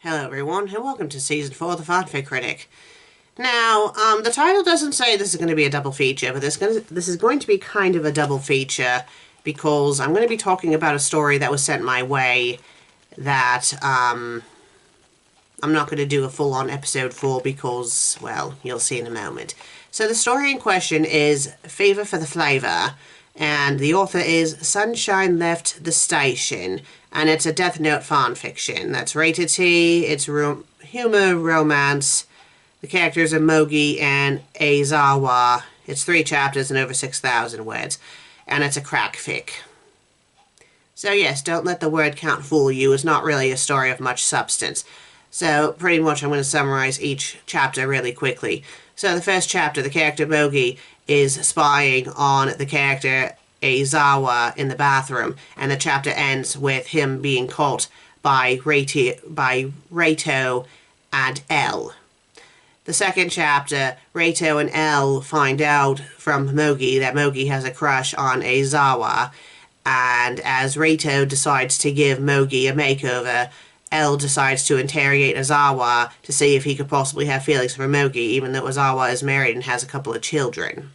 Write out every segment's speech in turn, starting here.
Hello everyone, and welcome to Season 4 of the FanFic Critic. Now, the title doesn't say this is going to be a double feature, but this is going to be kind of a double feature because I'm going to be talking about a story that was sent my way that, I'm not going to do a full-on episode for because, well, you'll see in a moment. So the story in question is Fever for the Flavor, and the author is Sunshine Left the Station, and it's a Death Note fanfiction. That's rated T, it's humor, romance. The characters are Mogi and Aizawa. It's 3 chapters and over 6,000 words, and it's a crack fic. So yes, don't let the word count fool you. It's not really a story of much substance. So pretty much I'm going to summarize each chapter really quickly. So the first chapter, the character Mogi is spying on the character Aizawa in the bathroom, and the chapter ends with him being caught by Reito and L. The second chapter, Reito and L find out from Mogi that Mogi has a crush on Aizawa, and as Reito decides to give Mogi a makeover, L decides to interrogate Aizawa to see if he could possibly have feelings for Mogi, even though Aizawa is married and has a couple of children.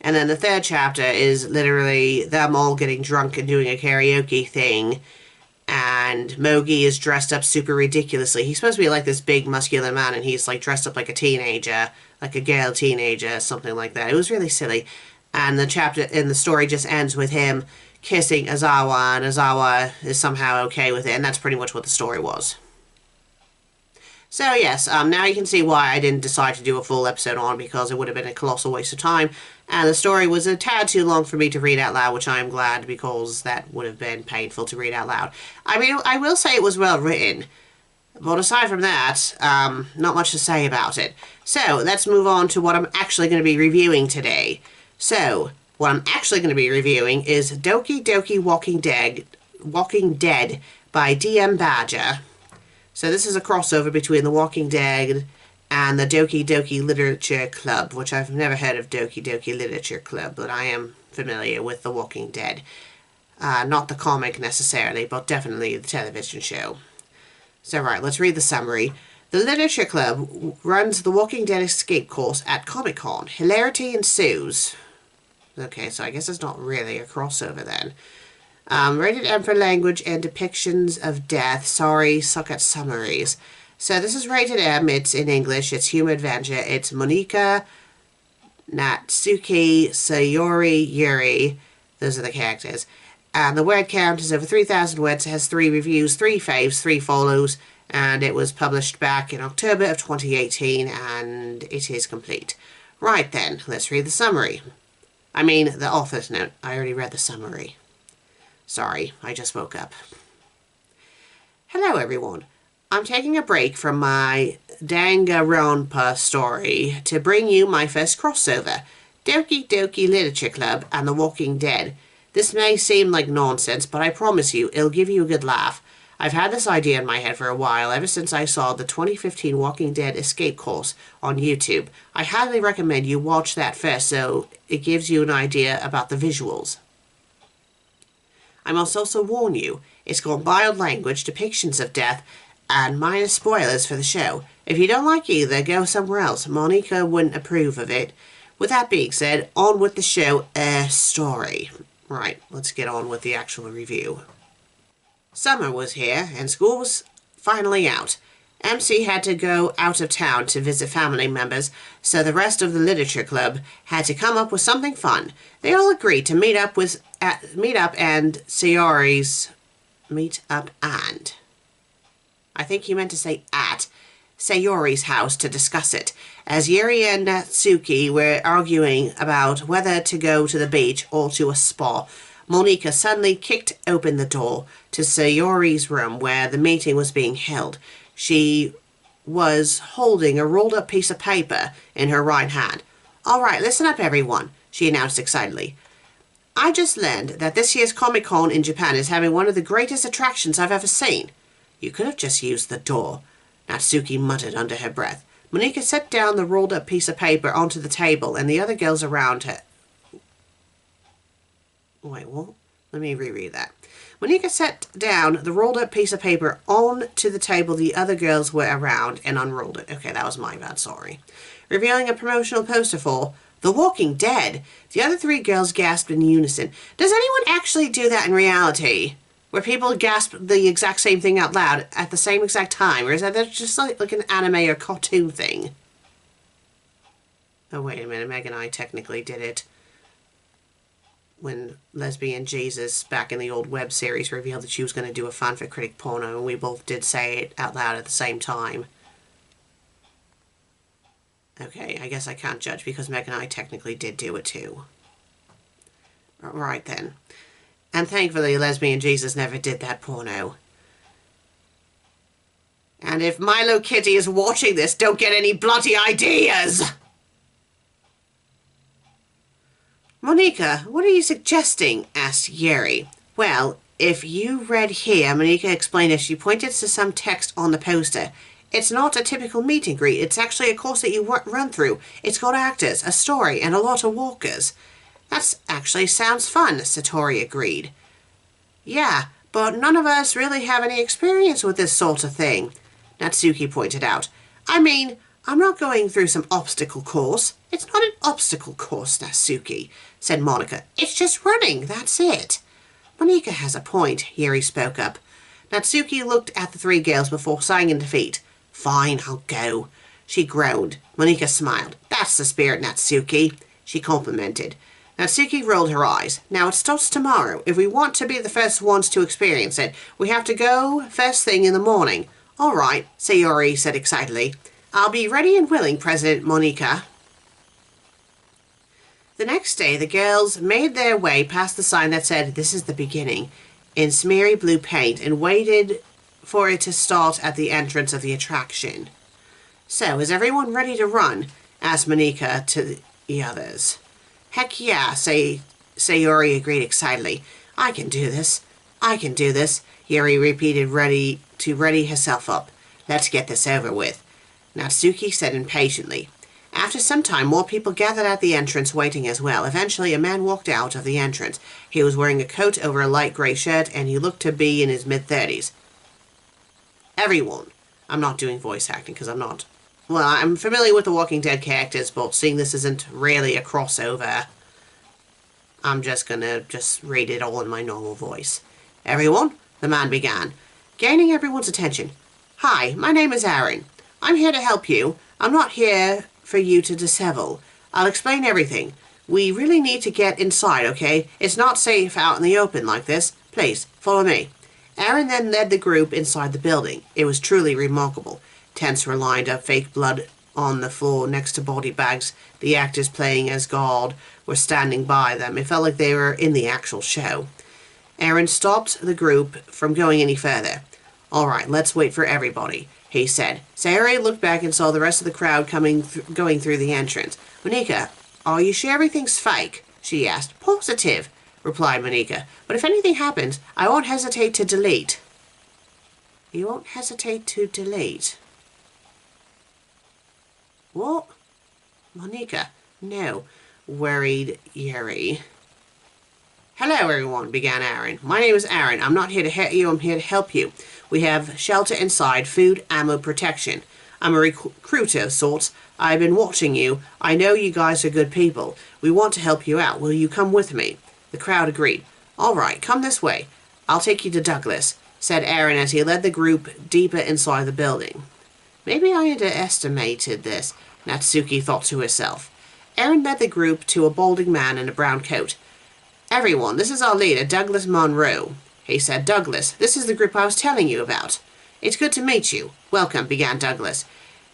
And then the third chapter is literally them all getting drunk and doing a karaoke thing, and Mogi is dressed up super ridiculously. He's supposed to be like this big muscular man, and he's like dressed up like a teenager, like a girl teenager, something like that. It was really silly. And the chapter in the story just ends with him kissing Aizawa, and Aizawa is somehow okay with it, and that's pretty much what the story was. So yes, now you can see why I didn't decide to do a full episode on, because it would have been a colossal waste of time, and the story was a tad too long for me to read out loud, which I am glad, because that would have been painful to read out loud. I mean, I will say it was well written, but aside from that, not much to say about it. So, let's move on to what I'm actually going to be reviewing today. So, what I'm actually going to be reviewing is Doki Doki Walking Dead by DM Badger. So this is a crossover between The Walking Dead and the Doki Doki Literature Club, which I've never heard of Doki Doki Literature Club, but I am familiar with The Walking Dead. Not the comic necessarily, but definitely the television show. So right, let's read the summary. The Literature Club runs the Walking Dead escape course at Comic-Con. Hilarity ensues. Okay, so I guess it's not really a crossover then. Rated M for language and depictions of death. Sorry, suck at summaries. So this is rated M. It's in English. It's humor adventure. It's Monika, Natsuki, Sayori, Yuri. Those are the characters. And the word count is over 3,000 words. It has 3 reviews, 3 faves, 3 follows. And it was published back in October of 2018. And it is complete. Right then, let's read the summary. I mean, the author's note. I already read the summary. Sorry, I just woke up. Hello everyone. I'm taking a break from my Danganronpa story to bring you my first crossover, Doki Doki Literature Club and The Walking Dead. This may seem like nonsense, but I promise you, it'll give you a good laugh. I've had this idea in my head for a while, ever since I saw the 2015 Walking Dead escape course on YouTube. I highly recommend you watch that first so it gives you an idea about the visuals. I must also warn you, it's got mild language, depictions of death, and minor spoilers for the show. If you don't like either, go somewhere else. Monica wouldn't approve of it. With that being said, on with the show, story. Right, let's get on with the actual review. Summer was here, and school was finally out. MC had to go out of town to visit family members, so the rest of the literature club had to come up with something fun. They all agreed to meet up and Sayori's I think he meant to say at Sayori's house to discuss it, as Yuri and Natsuki were arguing about whether to go to the beach or to a spa. Monika suddenly kicked open the door to Sayori's room where the meeting was being held. She was holding a rolled-up piece of paper in her right hand. "All right, listen up, everyone," she announced excitedly. "I just learned that this year's Comic-Con in Japan is having one of the greatest attractions I've ever seen." "You could have just used the door," Natsuki muttered under her breath. Monika set down the rolled-up piece of paper onto the table, and the other girls around her... Wait, what? Let me reread that. Monica set down the rolled up piece of paper onto the table the other girls were around and unrolled it. Okay, that was my bad, sorry. Revealing a promotional poster for The Walking Dead. The other three girls gasped in unison. Does anyone actually do that in reality? Where people gasp the exact same thing out loud at the same exact time? Or is that just like an anime or cartoon thing? Oh, wait a minute. Meg and I technically did it when Lesbian Jesus, back in the old web series, revealed that she was going to do a FanFic Critic porno, and we both did say it out loud at the same time. Okay, I guess I can't judge because Meg and I technically did do it too. Right then. And thankfully, Lesbian Jesus never did that porno. And if Milo Kitty is watching this, don't get any bloody ideas! Monica, what are you suggesting? Asked Yeri. Well, if you read here, Monica explained as she pointed to some text on the poster. It's not a typical meet and greet. It's actually a course that you run through. It's got actors, a story, and a lot of walkers. That actually sounds fun, Satori agreed. Yeah, but none of us really have any experience with this sort of thing, Natsuki pointed out. I mean, I'm not going through some obstacle course. It's not an obstacle course, Natsuki, said Monica. It's just running, that's it. Monica has a point, Yeri spoke up. Natsuki looked at the three girls before sighing in defeat. Fine, I'll go. She groaned. Monica smiled. That's the spirit, Natsuki, she complimented. Natsuki rolled her eyes. Now it starts tomorrow. If we want to be the first ones to experience it, we have to go first thing in the morning. All right, Sayori said excitedly. I'll be ready and willing, President Monica. The next day, the girls made their way past the sign that said, "This is the beginning," in smeary blue paint, and waited for it to start at the entrance of the attraction. So, is everyone ready to run? Asked Monica to the others. Heck yeah, Sayori agreed excitedly. I can do this. I can do this, Yuri repeated, ready herself up. Let's get this over with, Natsuki said impatiently. After some time, more people gathered at the entrance waiting as well. Eventually, a man walked out of the entrance. He was wearing a coat over a light grey shirt, and he looked to be in his mid-30s. Everyone. I'm not doing voice acting because I'm not. Well, I'm familiar with the Walking Dead characters, but seeing this isn't really a crossover, I'm just gonna read it all in my normal voice. Everyone, the man began, gaining everyone's attention. Hi, my name is Aaron. I'm here to help you. I'm not here for you to dishevel. I'll explain everything. We really need to get inside, okay? It's not safe out in the open like this. Please, follow me. Aaron then led the group inside the building. It was truly remarkable. Tents were lined up, fake blood on the floor next to body bags. The actors playing as God were standing by them. It felt like they were in the actual show. Aaron stopped the group from going any further. All right, let's wait for everybody, he said. Sayori looked back and saw the rest of the crowd going through the entrance. Monica, are you sure everything's fake? She asked. Positive, replied Monica. But if anything happens, I won't hesitate to delete. You won't hesitate to delete? What? Monica, no, worried Yuri. Hello, everyone, began Aaron. My name is Aaron. I'm not here to hurt you. I'm here to help you. We have shelter inside, food, ammo, protection. I'm a recruiter of sorts. I've been watching you. I know you guys are good people. We want to help you out. Will you come with me? The crowd agreed. All right, come this way. I'll take you to Douglas, said Aaron as he led the group deeper inside the building. Maybe I underestimated this, Natsuki thought to herself. Aaron led the group to a balding man in a brown coat. Everyone, this is our leader, Douglas Monroe, he said. Douglas, this is the group I was telling you about. It's good to meet you. Welcome, began Douglas.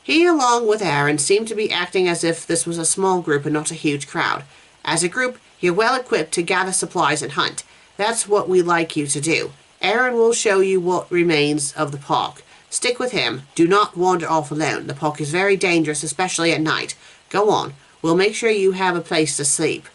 He, along with Aaron, seemed to be acting as if this was a small group and not a huge crowd. As a group, you're well equipped to gather supplies and hunt. That's what we like you to do. Aaron will show you what remains of the park. Stick with him. Do not wander off alone. The park is very dangerous, especially at night. Go on. We'll make sure you have a place to sleep.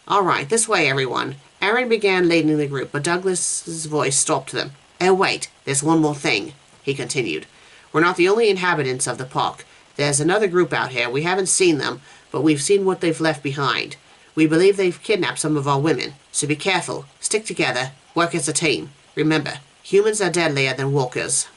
All right, this way, everyone. Aaron began leading the group, but Douglas's voice stopped them. Oh, wait, there's one more thing, he continued. We're not the only inhabitants of the park. There's another group out here. We haven't seen them, but we've seen what they've left behind. We believe they've kidnapped some of our women, so be careful. Stick together. Work as a team. Remember, humans are deadlier than walkers.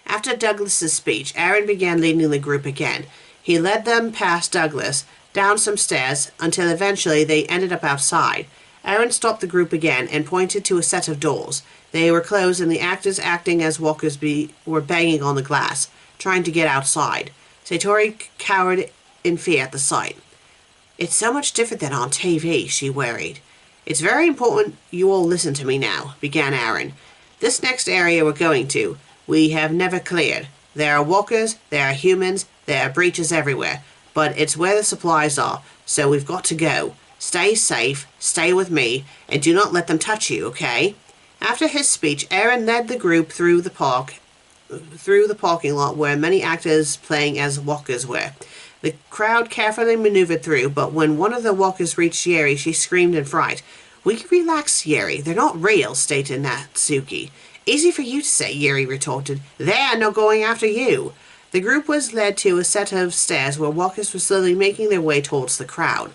After Douglas's speech, Aaron began leading the group again. He led them past Douglas, down some stairs, until eventually they ended up outside. Aaron stopped the group again and pointed to a set of doors. They were closed and the actors acting as walkers were banging on the glass, trying to get outside. Satori cowered in fear at the sight. "It's so much different than on TV," she worried. "It's very important you all listen to me now," began Aaron. "This next area we're going to, we have never cleared. There are walkers, there are humans, there are breaches everywhere, but it's where the supplies are, so we've got to go. Stay safe, stay with me, and do not let them touch you, okay?" After his speech, Aaron led the group through the parking lot where many actors playing as walkers were. The crowd carefully maneuvered through, but when one of the walkers reached Yeri, she screamed in fright. "We can relax, Yeri. They're not real," stated Natsuki. "Easy for you to say," Yeri retorted. "They're not going after you." The group was led to a set of stairs where walkers were slowly making their way towards the crowd.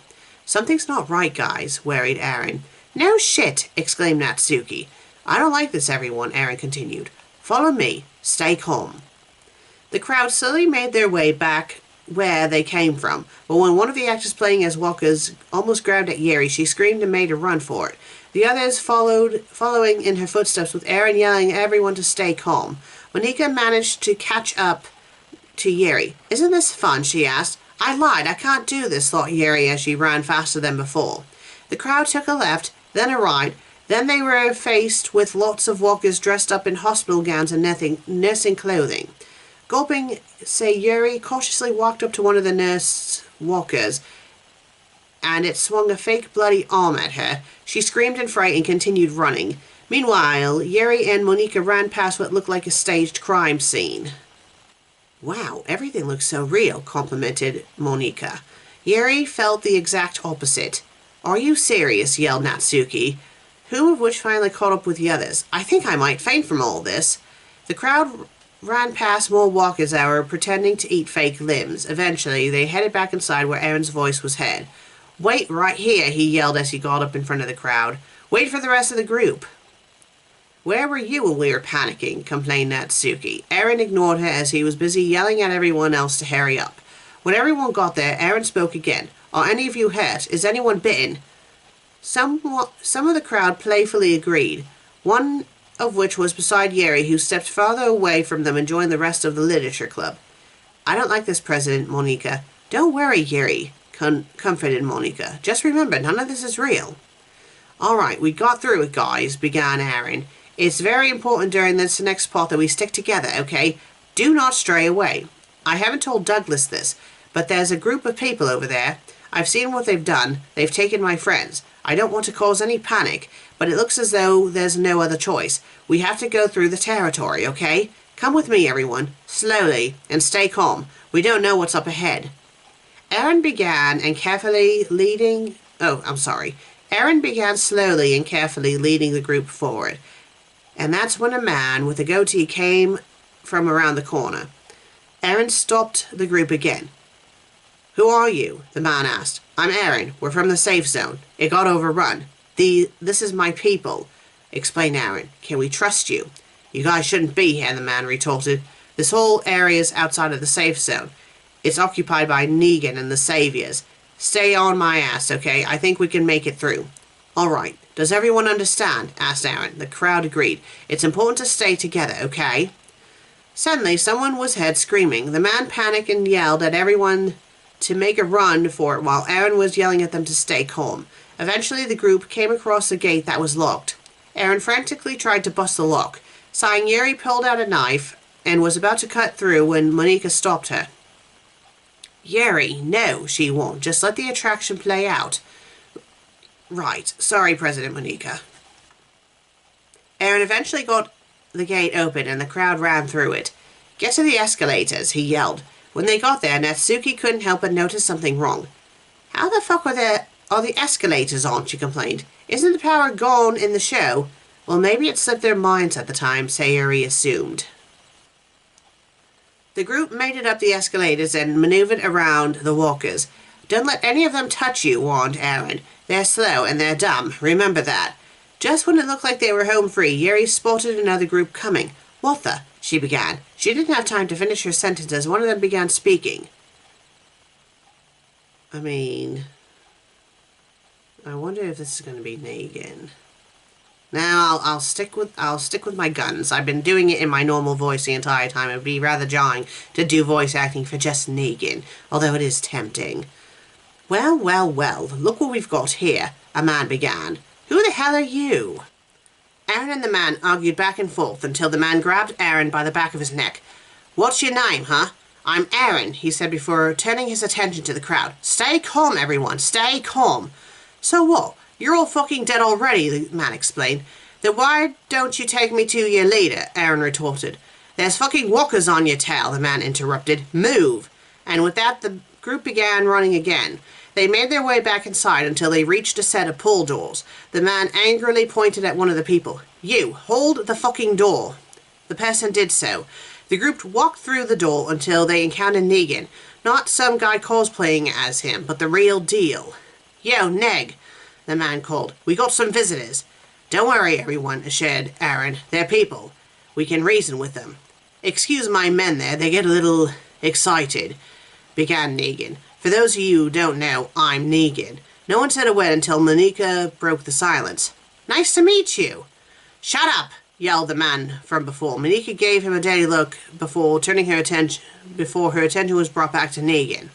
"Something's not right, guys," worried Aaron. "No shit," exclaimed Natsuki. "I don't like this, everyone," Aaron continued. "Follow me. Stay calm." The crowd slowly made their way back where they came from, but when one of the actors playing as walkers almost grabbed at Yeri, she screamed and made a run for it. The others following in her footsteps, with Aaron yelling at everyone to stay calm. Monica managed to catch up to Yeri. "Isn't this fun?" she asked. "I lied, I can't do this," thought Yeri as she ran faster than before. The crowd took a left, then a right, then they were faced with lots of walkers dressed up in hospital gowns and nursing clothing. Gulping, Sayuri cautiously walked up to one of the nurse walkers, and it swung a fake bloody arm at her. She screamed in fright and continued running. Meanwhile, Yeri and Monica ran past what looked like a staged crime scene. "Wow, everything looks so real," complimented Monica. Yeri felt the exact opposite. "Are you serious?" yelled Natsuki, whom of which finally caught up with the others. "I think I might faint from all this." The crowd ran past more walkers that were pretending to eat fake limbs. Eventually, they headed back inside where Aaron's voice was heard. "Wait right here," he yelled as he got up in front of the crowd. "Wait for the rest of the group." "Where were you when we were panicking?" complained Natsuki. Aaron ignored her as he was busy yelling at everyone else to hurry up. When everyone got there, Aaron spoke again. "Are any of you hurt? Is anyone bitten?" Some of the crowd playfully agreed, one of which was beside Yeri, who stepped farther away from them and joined the rest of the literature club. "I don't like this, President Monica." "Don't worry, Yeri," comforted Monica. "Just remember, none of this is real." "All right, we got through it, guys," began Aaron. "It's very important during this next part that we stick together, okay? Do not stray away. I haven't told Douglas this, but there's a group of people over there. I've seen what they've done. They've taken my friends. I don't want to cause any panic, but it looks as though there's no other choice. We have to go through the territory, okay? Come with me, everyone. Slowly, and stay calm. We don't know what's up ahead." Aaron began slowly and carefully leading the group forward. And that's when a man with a goatee came from around the corner. Aaron stopped the group again. "Who are you?" the man asked. "I'm Aaron. We're from the safe zone. It got overrun. This is my people," explained Aaron. "Can we trust you?" "You guys shouldn't be here," the man retorted. "This whole area's outside of the safe zone. It's occupied by Negan and the Saviors. Stay on my ass, okay? I think we can make it through." "All right. Does everyone understand?" asked Aaron. The crowd agreed. "It's important to stay together, okay?" Suddenly, someone was heard screaming. The man panicked and yelled at everyone to make a run for it while Aaron was yelling at them to stay calm. Eventually, the group came across a gate that was locked. Aaron frantically tried to bust the lock. Sighing, Yeri pulled out a knife and was about to cut through when Monica stopped her. "Yeri, no," she warned. "Just let the attraction play out." "Right. Sorry, President Monica." Aaron eventually got the gate open and the crowd ran through it. "Get to the escalators," he yelled. When they got there, Natsuki couldn't help but notice something wrong. "How the fuck are the escalators on?" she complained. "Isn't the power gone in the show?" "Well, maybe it slipped their minds at the time," Sayuri assumed. The group made it up the escalators and maneuvered around the walkers. "Don't let any of them touch you," warned Aaron. "They're slow and they're dumb. Remember that." Just when it looked like they were home free, Yuri spotted another group coming. "What the?" she began. She didn't have time to finish her sentence as one of them began speaking. I wonder if this is going to be Negan. Now I'll stick with my guns. I've been doing it in my normal voice the entire time. It would be rather jarring to do voice acting for just Negan, although it is tempting. Well, look what we've got here," a man began. "Who the hell are you?" Aaron and the man argued back and forth until the man grabbed Aaron by the back of his neck. "What's your name, huh?" "I'm Aaron," he said before turning his attention to the crowd. "Stay calm, everyone. Stay calm." "So what? You're all fucking dead already," the man explained. "Then why don't you take me to your leader?" Aaron retorted. "There's fucking walkers on your tail," the man interrupted. "Move." And with that, the group began running again. They made their way back inside until they reached a set of pull doors. The man angrily pointed at one of the people. "You, hold the fucking door." The person did so. The group walked through the door until they encountered Negan. Not some guy cosplaying as him, but the real deal. "Yo, Neg," the man called. "We got some visitors." "Don't worry, everyone," assured Aaron. "They're people. We can reason with them." "Excuse my men there, they get a little excited," began Negan. "For those of you who don't know, I'm Negan." No one said a word until Monica broke the silence. "Nice to meet you." "Shut up," yelled the man from before. Monica gave him a dirty look before her attention was brought back to Negan.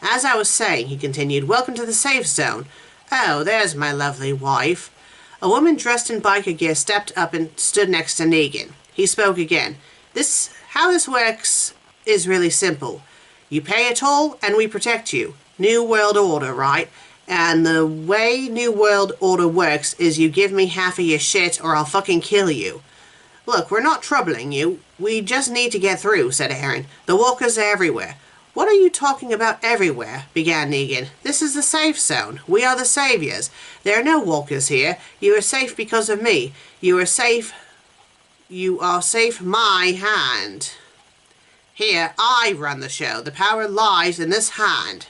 "As I was saying," he continued, "welcome to the safe zone. Oh, there's my lovely wife." A woman dressed in biker gear stepped up and stood next to Negan. He spoke again. How this works is really simple. You pay a toll, and we protect you. New World Order, right? And the way New World Order works is you give me half of your shit or I'll fucking kill you. "Look, we're not troubling you. We just need to get through," said Aaron. "The walkers are everywhere." "What are you talking about everywhere?" began Negan. "This is the safe zone. We are the saviors. There are no walkers here. You are safe because of me. You are safe my hand. Here, I run the show. The power lies in this hand."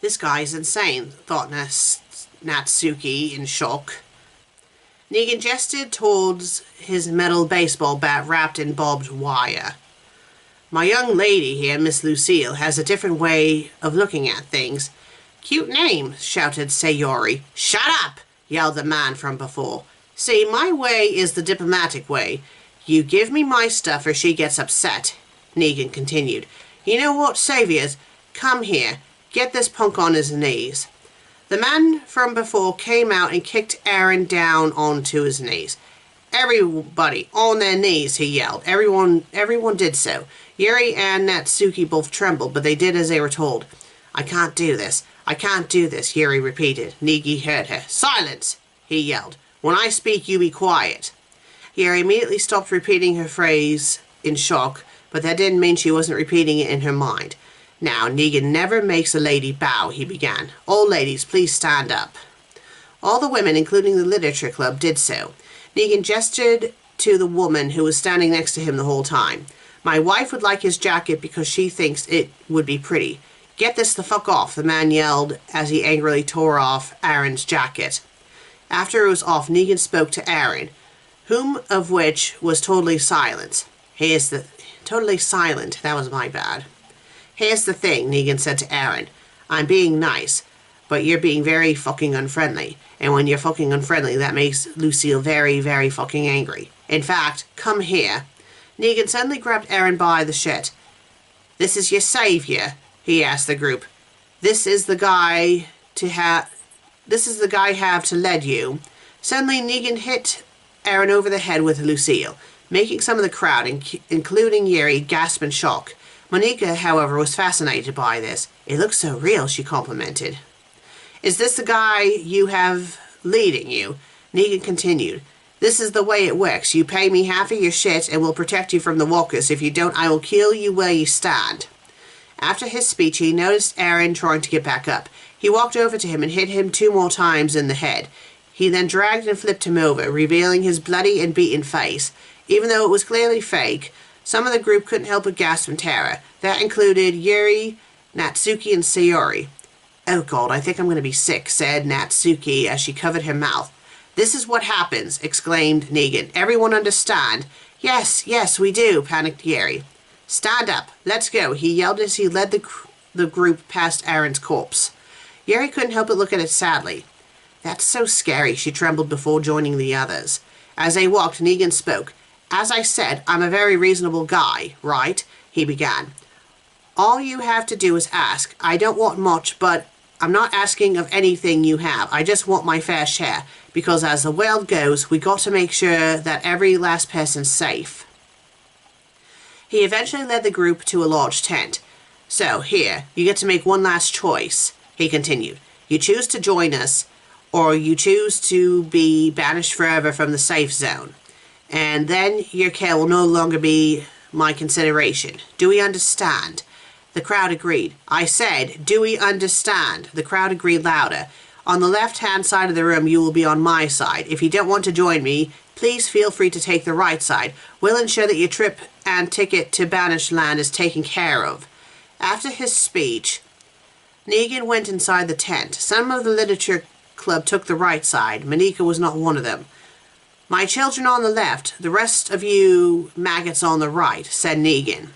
"This guy's insane," thought Natsuki in shock. Negan gestured towards his metal baseball bat wrapped in barbed wire. "My young lady here, Miss Lucille, has a different way of looking at things." "Cute name," shouted Sayori. "Shut up," yelled the man from before. "See, my way is the diplomatic way. You give me my stuff or she gets upset," Negan continued. "You know what, saviors? Come here. Get this punk on his knees." The man from before came out and kicked Aaron down onto his knees. "Everybody on their knees," he yelled. Everyone did so. Yuri and Natsuki both trembled, but they did as they were told. "I can't do this. I can't do this," Yuri repeated. Negan heard her. "Silence," he yelled. "When I speak, you be quiet." Yuri immediately stopped repeating her phrase in shock, but that didn't mean she wasn't repeating it in her mind. "Now, Negan never makes a lady bow," he began. "All ladies, please stand up." All the women, including the literature club, did so. Negan gestured to the woman who was standing next to him the whole time. "My wife would like his jacket because she thinks it would be pretty." "Get this the fuck off," the man yelled as he angrily tore off Aaron's jacket. After it was off, Negan spoke to Aaron, whom of which was totally silent. Totally silent, that was my bad. "Here's the thing," Negan said to Aaron. "I'm being nice, but you're being very fucking unfriendly. And when you're fucking unfriendly, that makes Lucille very, very fucking angry. In fact, come here." Negan suddenly grabbed Aaron by the shirt. "This is your savior?" he asked the group. This is the guy have to lead you." Suddenly, Negan hit Aaron over the head with Lucille, making some of the crowd, including Yuri, gasp in shock. Monica, however, was fascinated by this. "It looks so real," she complimented. "Is this the guy you have leading you?" Negan continued. "This is the way it works. You pay me half of your shit and will protect you from the walkers. If you don't, I will kill you where you stand." After his speech, he noticed Aaron trying to get back up. He walked over to him and hit him 2 more times in the head. He then dragged and flipped him over, revealing his bloody and beaten face. Even though it was clearly fake, some of the group couldn't help but gasp in terror. That included Yuri, Natsuki, and Sayori. "Oh God, I think I'm going to be sick," said Natsuki as she covered her mouth. "This is what happens," exclaimed Negan. "Everyone understand?" "Yes, yes, we do," panicked Yeri. "Stand up. Let's go," he yelled as he led the group past Aaron's corpse. Yeri couldn't help but look at it sadly. "That's so scary," she trembled before joining the others. As they walked, Negan spoke. "As I said, I'm a very reasonable guy, right?" he began. "All you have to do is ask. I don't want much, but I'm not asking of anything you have. I just want my fair share, because as the world goes, we got to make sure that every last person's safe." He eventually led the group to a large tent. "So, here, you get to make one last choice," he continued. "You choose to join us, or you choose to be banished forever from the safe zone. And then your care will no longer be my consideration. Do we understand?" The crowd agreed. "I said, do we understand?" The crowd agreed louder. "On the left-hand side of the room, you will be on my side. If you don't want to join me, please feel free to take the right side. We'll ensure that your trip and ticket to Banished Land is taken care of." After his speech, Negan went inside the tent. Some of the literature club took the right side. Monica was not one of them. "My children on the left, the rest of you maggots on the right," said Negan.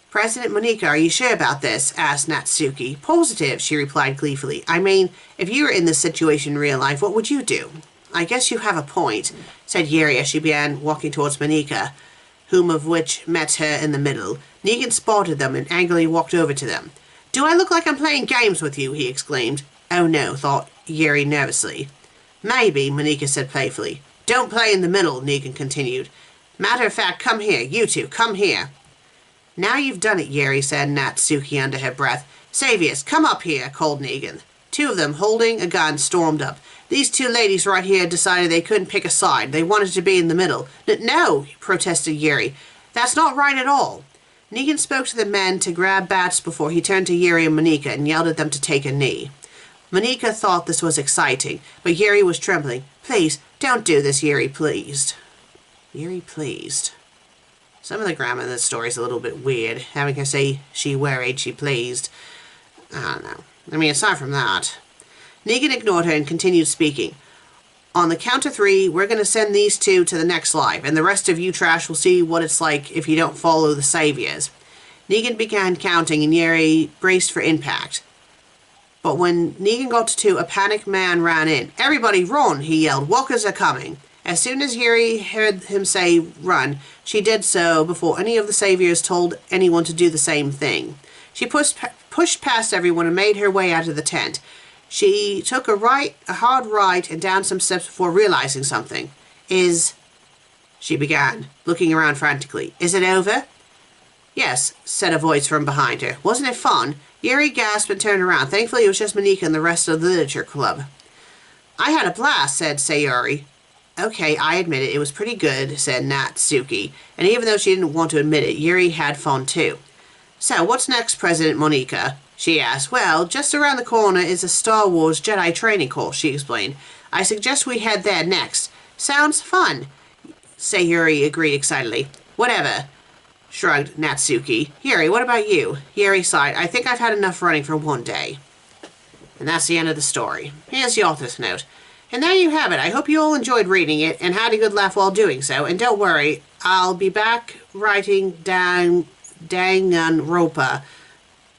"President Monica, are you sure about this?" asked Natsuki. "Positive," she replied gleefully. "I mean, if you were in this situation in real life, what would you do?" "I guess you have a point," said Yeri as she began walking towards Monica, whom of which met her in the middle. Negan spotted them and angrily walked over to them. "Do I look like I'm playing games with you?" he exclaimed. "Oh no," thought Yeri nervously. "Maybe," Monica said playfully. "Don't play in the middle," Negan continued. "Matter of fact, come here, you two, come here." "Now you've done it," Yeri said, Natsuki under her breath. "Saviors, come up here," called Negan. Two of them, holding a gun, stormed up. "These two ladies right here decided they couldn't pick a side. They wanted to be in the middle." "No," protested Yeri. "That's not right at all." Negan spoke to the men to grab bats before he turned to Yeri and Monica and yelled at them to take a knee. Monica thought this was exciting, but Yeri was trembling. "Please, don't do this," Yeri pleased. Yeri pleased. Some of the grammar in this story is a little bit weird. Having her say she worried, she pleased. I don't know. I mean, aside from that. Negan ignored her and continued speaking. "On the count of 3, we're going to send these two to the next life, and the rest of you trash will see what it's like if you don't follow the saviors." Negan began counting, and Yeri braced for impact. But when Negan got to 2, a panicked man ran in. "Everybody run!" he yelled. "Walkers are coming." As soon as Yeri heard him say run, she did so before any of the saviors told anyone to do the same thing. She pushed past everyone and made her way out of the tent. She took a hard right and down some steps before realizing something. She began, looking around frantically. "Is it over?" "Yes," said a voice from behind her. "Wasn't it fun?" Yeri gasped and turned around. Thankfully, it was just Monica and the rest of the literature club. "I had a blast," said Sayori. "Okay, I admit it. It was pretty good," said Natsuki. And even though she didn't want to admit it, Yeri had fun too. "So, what's next, President Monica?" she asked. "Well, just around the corner is a Star Wars Jedi training course," she explained. "I suggest we head there next." "Sounds fun," Sayori agreed excitedly. "Whatever," shrugged Natsuki. "Yeri, what about you?" Yeri sighed. "I think I've had enough running for one day." And that's the end of the story. Here's the author's note. And there you have it. I hope you all enjoyed reading it and had a good laugh while doing so. And don't worry, I'll be back writing Danganronpa,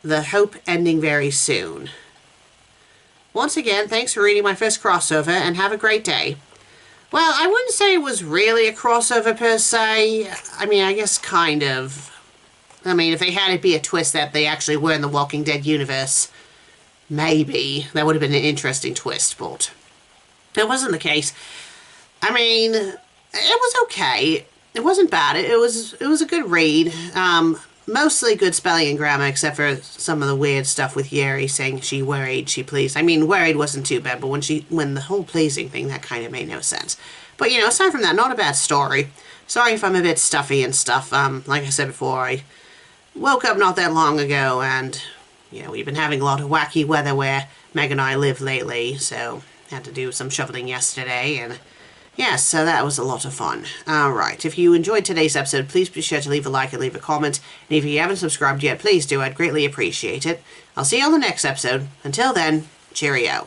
the Hope ending very soon. Once again, thanks for reading my first crossover, and have a great day. Well, I wouldn't say it was really a crossover per se. I mean, I guess kind of. I mean, if they had it be a twist that they actually were in the Walking Dead universe, maybe. That would have been an interesting twist, but it wasn't the case. I mean, it was okay. It wasn't bad. It was a good read. Mostly good spelling and grammar, except for some of the weird stuff with Yeri saying she worried, she pleased. I mean, worried wasn't too bad, but when the whole pleasing thing, that kind of made no sense. But, you know, aside from that, not a bad story. Sorry if I'm a bit stuffy and stuff. Like I said before, I woke up not that long ago, and, you know, we've been having a lot of wacky weather where Meg and I live lately, so had to do some shoveling yesterday, and, Yes, so that was a lot of fun. Alright, if you enjoyed today's episode, please be sure to leave a like and leave a comment. And if you haven't subscribed yet, please do. I'd greatly appreciate it. I'll see you on the next episode. Until then, cheerio.